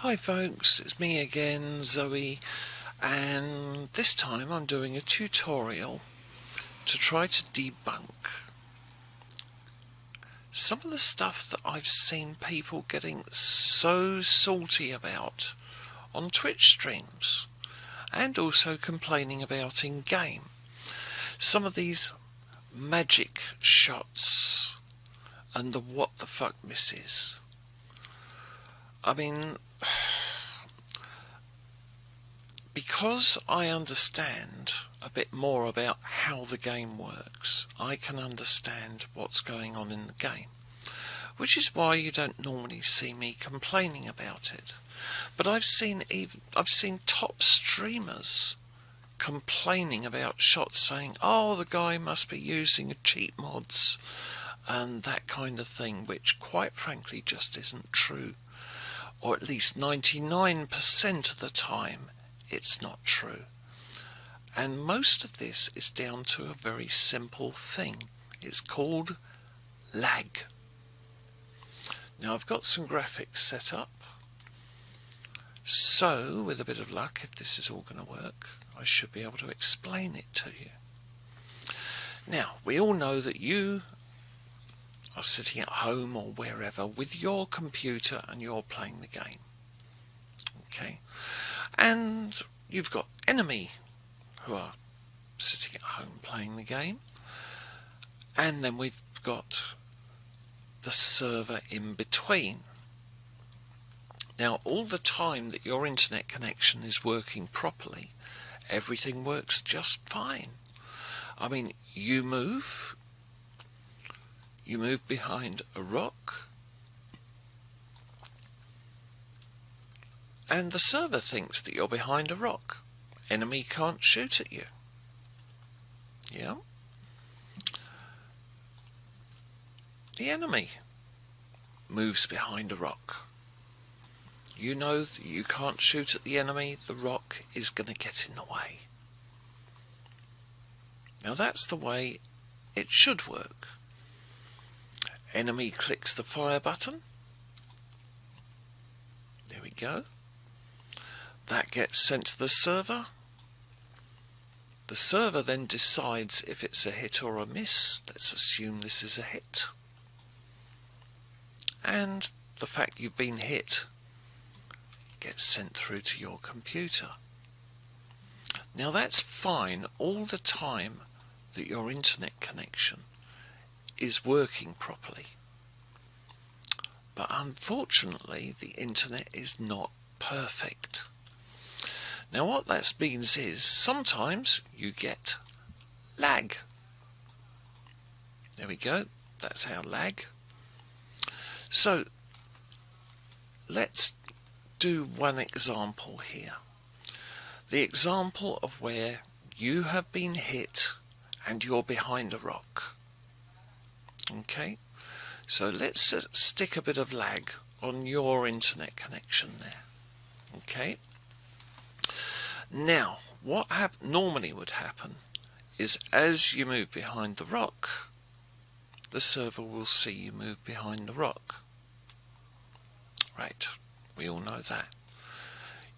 Hi folks, it's me again, Zoe, and this time I'm doing a tutorial to try to debunk some of the stuff that I've seen people getting so salty about on Twitch streams, and also complaining about in game. Some of these magic shots and the what the fuck misses. I mean, because I understand a bit more about how the game works, I can understand what's going on in the game, which is why you don't normally see me complaining about it. But I've seen top streamers complaining about shots, saying, "Oh, the guy must be using cheat mods," and that kind of thing, which quite frankly just isn't true. Or at least 99% of the time it's not true. And most of this is down to a very simple thing. It's called lag. Now I've got some graphics set up, so with a bit of luck, if this is all going to work, I should be able to explain it to you. Now, we all know that you are sitting at home or wherever with your computer and you're playing the game. Okay? And you've got enemy who are sitting at home playing the game. And then we've got the server in between. Now, all the time that your internet connection is working properly, everything works just fine. I mean, you move behind a rock, and the server thinks that you're behind a rock. Enemy can't shoot at you. Yeah? The enemy moves behind a rock. You know that you can't shoot at the enemy, the rock is going to get in the way. Now that's the way it should work. Enemy clicks the fire button. There we go. That gets sent to the server. The server then decides if it's a hit or a miss. Let's assume this is a hit. And the fact you've been hit gets sent through to your computer. Now that's fine all the time that your internet connection is working properly. But unfortunately, the internet is not perfect. Now what that means is sometimes you get lag. There we go, that's our lag. So let's do one example here. The example of where you have been hit and you're behind a rock. Okay, so let's stick a bit of lag on your internet connection there. Okay, now what normally would happen is as you move behind the rock, the server will see you move behind the rock. Right, we all know that.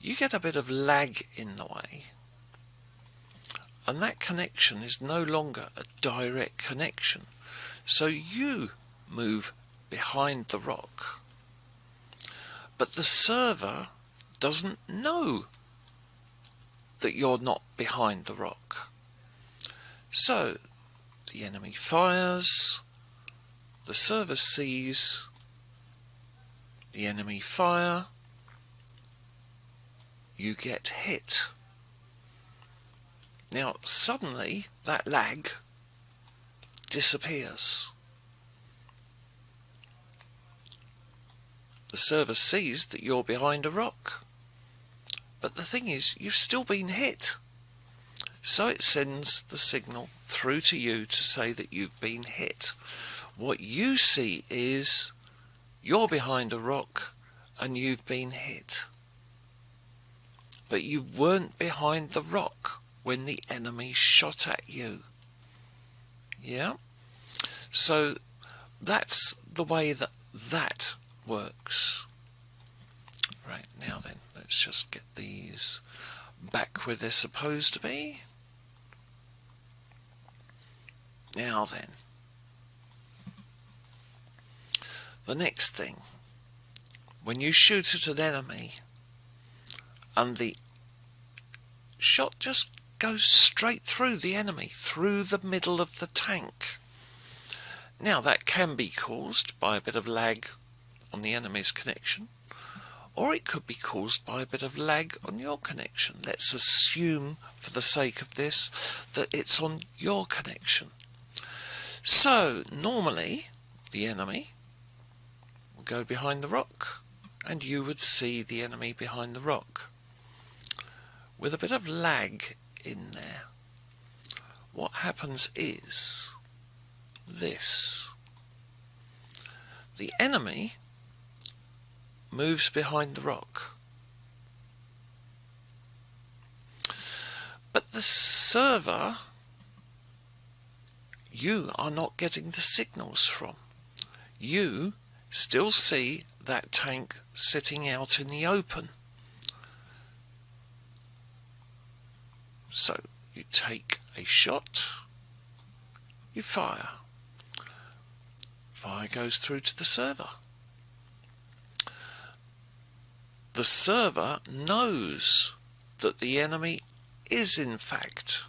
You get a bit of lag in the way, and that connection is no longer a direct connection. So you move behind the rock, but the server doesn't know that you're not behind the rock. So the enemy fires, the server sees the enemy fire, you get hit. Now suddenly that lag disappears. The server sees that you're behind a rock, but the thing is, you've still been hit. So it sends the signal through to you to say that you've been hit. What you see is you're behind a rock and you've been hit. But you weren't behind the rock when the enemy shot at you. Yeah? So that's the way that works. Right, now then, let's just get these back where they're supposed to be. Now then, the next thing, when you shoot at an enemy and the shot just goes straight through the enemy, through the middle of the tank. Now that can be caused by a bit of lag on the enemy's connection, or it could be caused by a bit of lag on your connection. Let's assume, for the sake of this, that it's on your connection. So normally the enemy will go behind the rock and you would see the enemy behind the rock with a bit of lag in there. What happens is this: the enemy moves behind the rock, but the server you are not getting the signals from. You still see that tank sitting out in the open. So you take a shot, you fire. Fire goes through to the server. The server knows that the enemy is in fact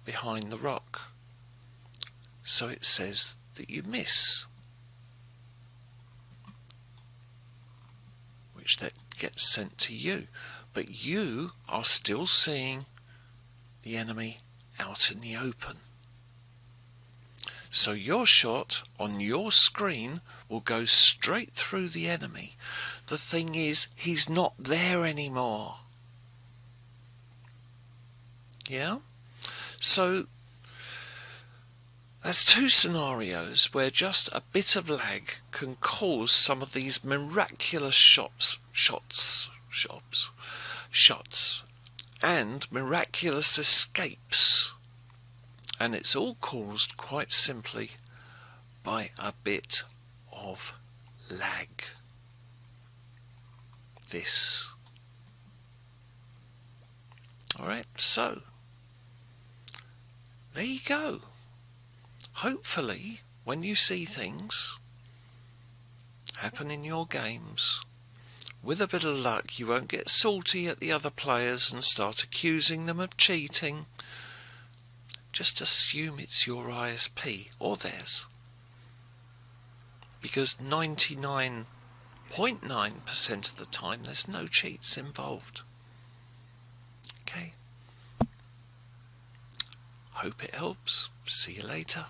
behind the rock, so it says that you miss, which that gets sent to you, but you are still seeing the enemy out in the open. So your shot on your screen will go straight through the enemy. The thing is, he's not there anymore. Yeah? So there's two scenarios where just a bit of lag can cause some of these miraculous shots and miraculous escapes. And it's all caused quite simply by a bit of lag. This. Alright, so there you go. Hopefully, when you see things happen in your games, with a bit of luck, you won't get salty at the other players and start accusing them of cheating. Just assume it's your ISP or theirs, because 99.9% of the time there's no cheats involved. Okay? Hope it helps. See you later.